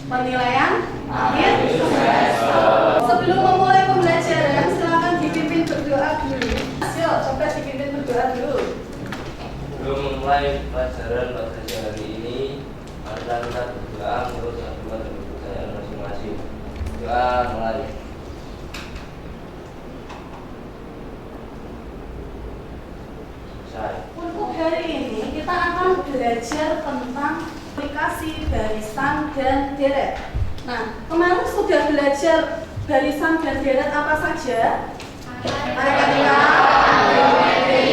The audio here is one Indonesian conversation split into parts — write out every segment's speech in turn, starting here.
penilaian akhir semester. Sebelum memulai pembelajaran, silakan dipimpin berdoa dulu. Ayo, coba dipimpin berdoa dulu. Sebelum memulai pelajaran pada hari ini, marilah kita berdoa menurut ajaran dan kepercayaan masing-masing. Doa mulai. Untuk hari ini kita akan belajar tentang aplikasi barisan dan deret. Nah, kemarin sudah belajar barisan dan deret apa saja? Matematika, geometri.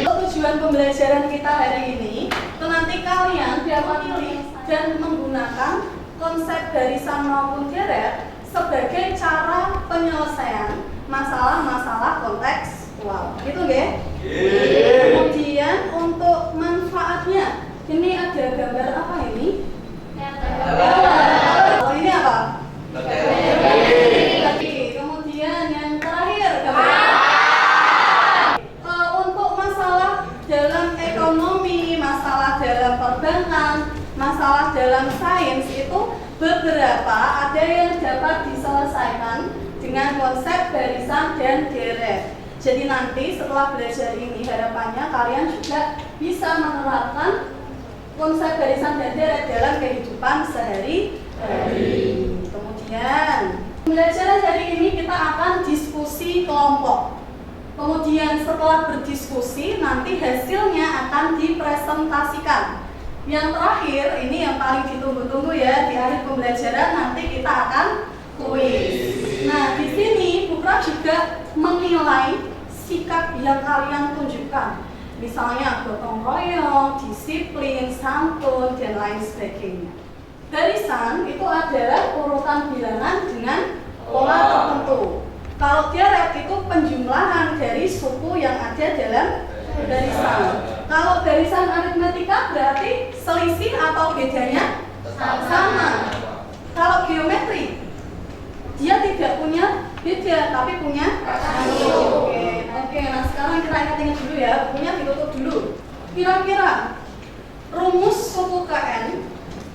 Tujuan pembelajaran kita hari ini, nanti kalian dapat memilih dan menggunakan konsep barisan maupun deret sebagai cara penyelesaian masalah-masalah kontekstual. Gitu nggih? Kemudian untuk manfaatnya, ini ada gambar apa ini? Oh, ini apa? Kemudian yang terakhir untuk masalah dalam ekonomi, masalah dalam perbankan, masalah dalam sains itu beberapa ada yang dapat diselesaikan dengan konsep barisan dan deret. Jadi nanti setelah belajar ini harapannya kalian juga bisa menerapkan konsep barisan dan deret dalam kehidupan sehari-hari. Kemudian pembelajaran hari ini kita akan diskusi kelompok. Kemudian setelah berdiskusi nanti hasilnya akan dipresentasikan. Yang terakhir ini yang paling ditunggu-tunggu ya, di akhir pembelajaran nanti kita akan kuis. Nah, di sini Bukra juga menilai sikap yang kalian tunjukkan, misalnya gotong royong, disiplin, santun, dan lain sebagainya. Barisan itu adalah urutan bilangan dengan pola tertentu. Kalau deret itu penjumlahan dari suku yang ada dalam barisan. Kalau barisan aritmetika berarti selisih atau bedanya sama. Kalau geometri dia tidak punya beda, tapi punya satu. Oke, nah sekarang kita ingat-ingat dulu ya, bukunya ditutup dulu. Kira-kira rumus suku ke N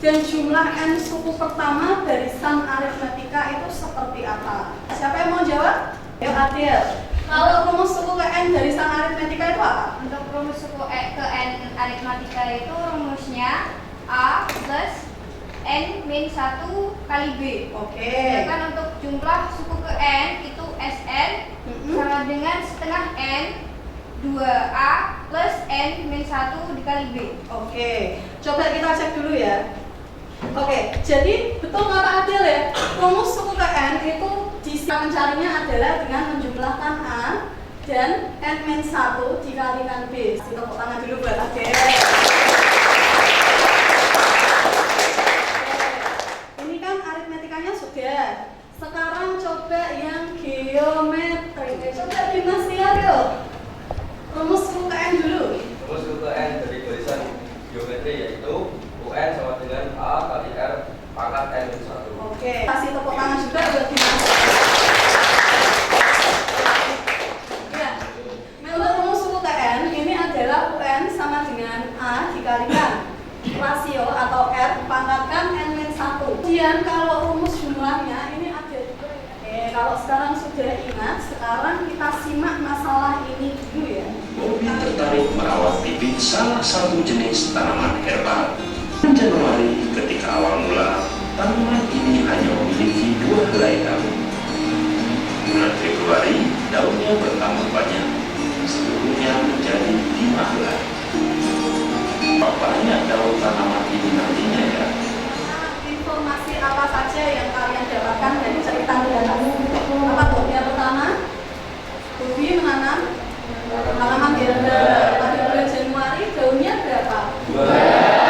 dan jumlah N suku pertama barisan aritmetika itu seperti apa? Siapa yang mau jawab? Ayo Adil. Kalau rumus suku ke N barisan aritmetika itu apa? Untuk rumus suku ke N aritmetika itu rumusnya A plus N min 1 kali B. Oke. Sedangkan untuk jumlah suku ke N itu Sn sama dengan setengah N 2A plus N min 1 dikali B. Oke, coba kita cek dulu ya. Oke, jadi betul kata Adil ya, rumus suku ke N itu bisa mencarinya adalah dengan menjumlahkan A dan N min 1 dikalikan B. Kita tepuk tangan dulu buat Adil. Ini kan aritmetikanya sudah. Sekarang coba yang geometri. Coba Dimas lihat yuk. Rumus suku ke N dulu. Rumus suku N dari barisan geometri yaitu UN sama dengan A kali R pangkat N min 1. Oke, kasih tepuk tangan juga buat Dimas. Ya, untuk rumus suku ke N ini adalah UN sama dengan A dikalikan rasio atau R pangkatkan N min 1. Kemudian kalau rumus jumlahnya ini ada juga ya. Oke, kalau sekarang sudah ingat, sekarang kita simak masalah ini dulu ya. Bobi tertarik merawat bibit salah satu jenis tanaman herbal. Januari ketika awal mula, tanaman ini hanya memiliki 2 helai daun. Bulan Februari, daunnya bertambah banyak, seluruhnya menjadi 5 helai. Berapa banyak daun tanaman ini nantinya ya? Informasi apa saja yang kalian dapatkan dari cerita kamu? Apa tuh? Yang pertama, Bobi menanam tanaman herbal. Pada bulan Januari daunnya berapa? 2.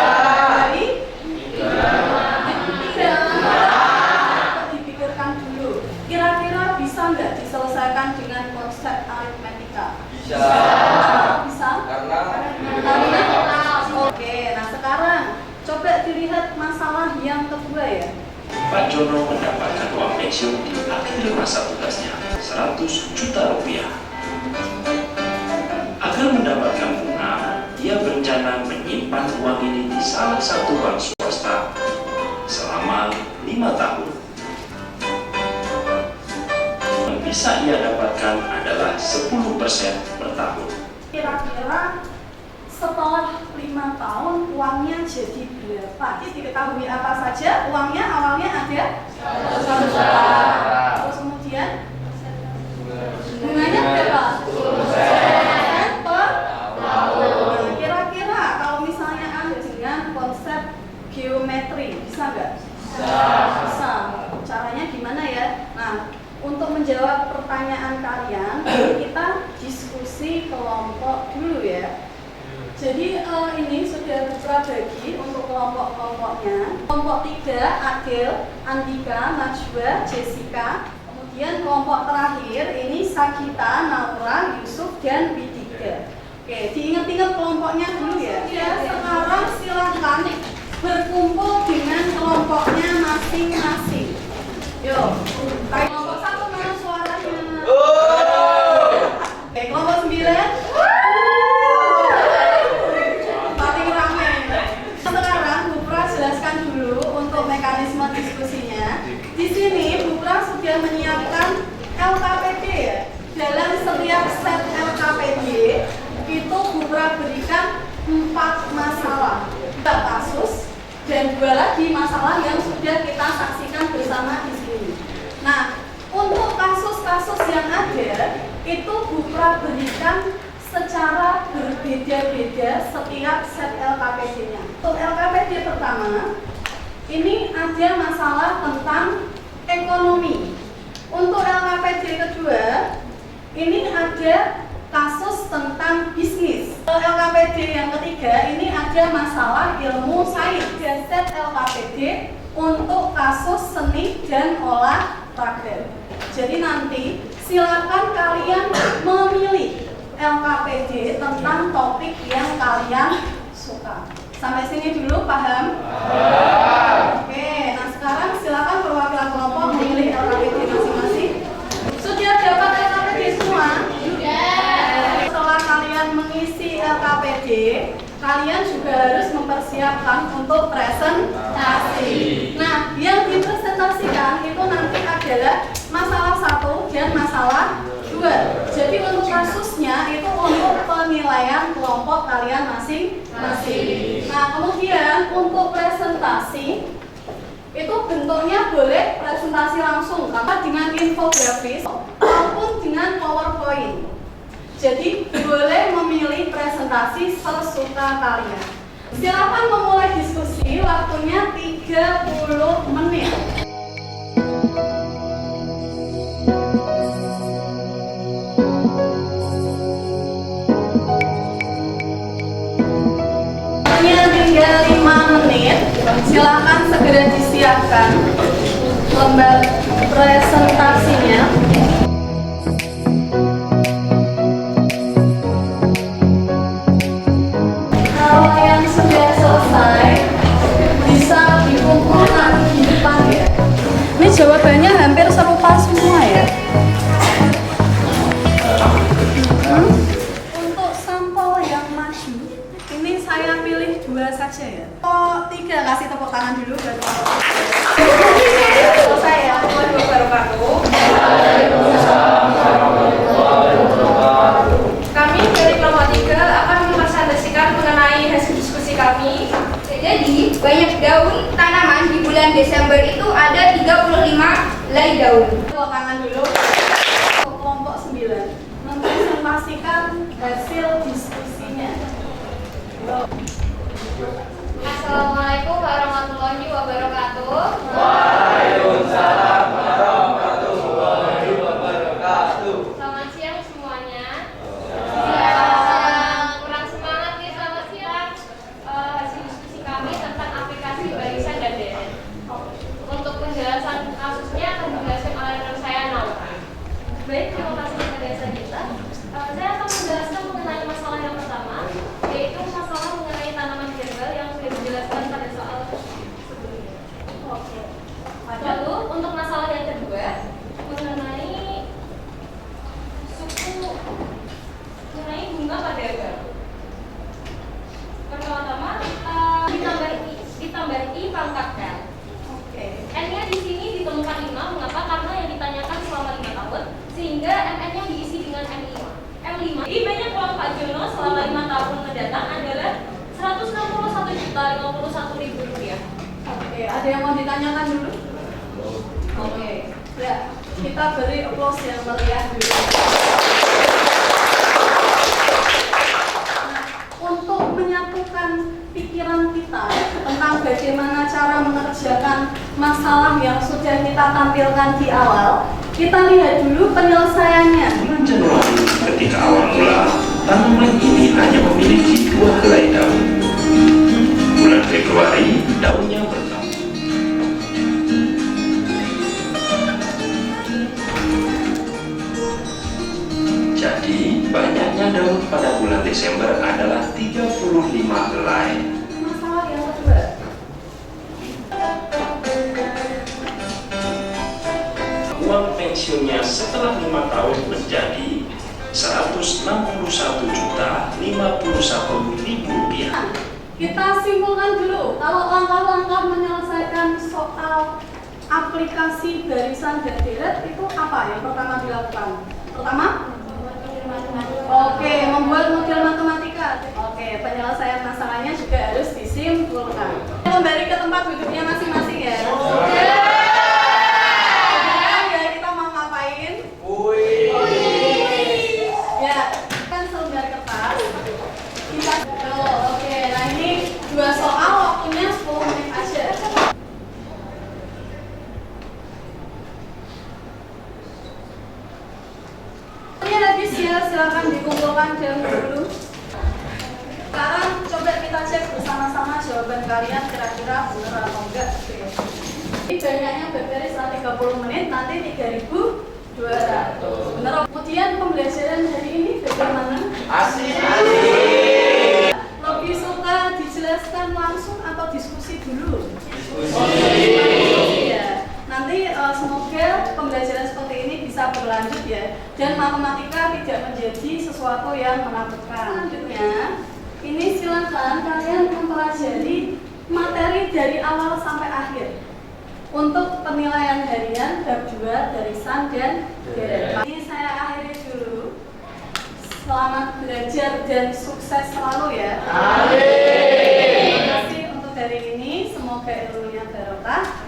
Dipikirkan dulu. Kira-kira bisa nggak diselesaikan dengan konsep aritmetika? Bisa. Bisa? Karena Oke, nah sekarang coba dilihat masalah yang kedua ya. Pak Jono mendapatkan uang pensiun di akhir masa tugasnya, 100 juta rupiah. Agar mendapatkan bunga, dia berencana menyimpan uang ini di salah satu bank swasta selama 5 tahun. Yang bisa ia dapatkan adalah 10% per tahun. Kira-kira setelah 5 tahun uangnya jadi berapa? Diketahui apa saja? Uangnya awalnya ada 1 juta. Terus kemudian bunganya berapa? 10% per tahun. Kira-kira kalau misalnya Anda dengan konsep geometri, bisa nggak? Bisa. Caranya gimana ya? Nah, untuk menjawab pertanyaan kalian, kita diskusi kelompok dulu ya. Jadi ini sudah bagi untuk kelompok-kelompoknya. Kelompok 3, Adil, Andika, Najwa, Jessica. Kemudian kelompok terakhir ini Sagita, Naura, Yusuf, dan Widika. Oke, diingat-ingat kelompoknya dulu ya. Ya, sekarang silahkan berkumpul dengan kelompoknya masing-masing. Yuk, kelompok 1 mana suaranya? Oke, kelompok 9. Paling ramai. Sekarang Bu Pra jelaskan dulu untuk mekanisme diskusinya. Di sini Bu Pra sudah menyiapkan LKPD ya. Dalam setiap set LKPD itu Bu Pra berikan 4 masalah, 2 kasus dan 2 lagi masalah yang sudah kita saksikan bersama di sini. Nah, untuk kasus-kasus yang ada itu Bu Pra berikan secara berbeda-beda setiap set LKPD-nya. Untuk LKPD pertama, ini ada masalah tentang ekonomi. Untuk LKPD kedua, ini ada kasus tentang bisnis. LKPD yang ketiga, ini ada masalah ilmu sains. Dan set LKPD untuk kasus seni dan olahraga. Jadi nanti silakan kalian memilih LKPD tentang topik yang kalian suka. Sampai sini dulu paham? Oke, nah sekarang silakan perwakilan kelompok memilih LKPD masing-masing. Sudah dapat LKPD semua? Setelah kalian mengisi LKPD, kalian juga harus mempersiapkan untuk presentasi. Nah, yang dipresentasikan itu nanti adalah masalah 1 dan masalah 2. Jadi untuk kasusnya itu untuk penilaian kelompok kalian masing-masing. Nah, kemudian untuk presentasi itu bentuknya boleh presentasi langsung, apa dengan infografis maupun dengan PowerPoint. Jadi boleh memilih presentasi sesuka kalian. Silakan memulai diskusi, waktunya 30 menit. Hanya tinggal 5 menit. Silakan segera disiapkan lembar presentasinya. Kalau yang sudah selesai bisa dikumpulkan di depan ya. Ini jawabannya hampir serupa semua ya. Untuk sampel yang maju, ini saya pilih 2 saja ya. Oh, 3 kasih tepuk tangan dulu buat kelompok. Selesai ya. Kami dari kelompok 3 akan mempresentasikan mengenai hasil diskusi kami. Jadi, banyak daun tanaman di bulan Desember itu ada 35 helai daun. Tepuk tangan dulu. Untuk kelompok 9 mempresentasikan hasil diskusinya. Assalamualaikum warahmatullahi wabarakatuh. Waalaikumsalam warahmatullahi wabarakatuh. Selamat siang semuanya. Kurang semangat nih, selamat siang. Hasil diskusi kami tentang aplikasi barisan dan deret. Untuk penjelasan kasusnya akan dijelaskan oleh rekan saya Naura. Baik, terima kasih kepada Sagita. Saya akan menjelaskan mengenai masalah yang pertama, yaitu masalah mengenai tanaman herbal yang sudah dijelaskan pada soal sebelumnya. Oke. Ada yang mau ditanyakan dulu? Oke. Ya, kita beri applause yang meriah dulu. Nah, untuk menyatukan pikiran kita tentang bagaimana cara mengerjakan masalah yang sudah kita tampilkan di awal, kita lihat dulu penyelesaiannya. Bulan Januari ketika awal mula, tanaman ini hanya memiliki 2 helai daun. Bulan Februari, daunnya bertambah. Jadi, banyaknya daun pada bulan Desember adalah 35 helai. Masalah yang kedua. Uang pensiunnya setelah 5 tahun menjadi Rp161.051.000. Kita simpulkan dulu, kalau langkah-langkah menyelesaikan soal aplikasi barisan dan deret itu apa yang pertama dilakukan? Pertama? Oke, membuat model matematika. Oke, penyelesaian masalahnya juga harus disimpulkan. Kembali ke tempat duduknya masing-masing ya. Ya, kita mau ngapain? Ya, kan selembar kertas. Kita oke, nah ini 2 soal waktunya 10 menit aja. Ini habis ya, silakan dikumpulkan dulu. Sekarang coba kita cek bersama-sama jawaban kalian kira-kira benar atau enggak gitu ya. Ini banyaknya bakteri setelah 30 menit, nanti 3.200. Benar. Kemudian pembelajaran hari ini bagaimana? Asik. Lebih suka dijelaskan langsung atau diskusi dulu? Diskusi. Ya. Nanti semoga pembelajaran seperti ini bisa berlanjut ya, dan matematika tidak menjadi sesuatu yang menakutkan. Selanjutnya, ini silakan kalian mempelajari materi dari awal sampai akhir untuk penilaian harian bab 2 barisan dan deret. Ini saya akhiri dulu. Selamat belajar dan sukses selalu ya. Amin. Terima kasih untuk hari ini. Semoga ilmunya barokah.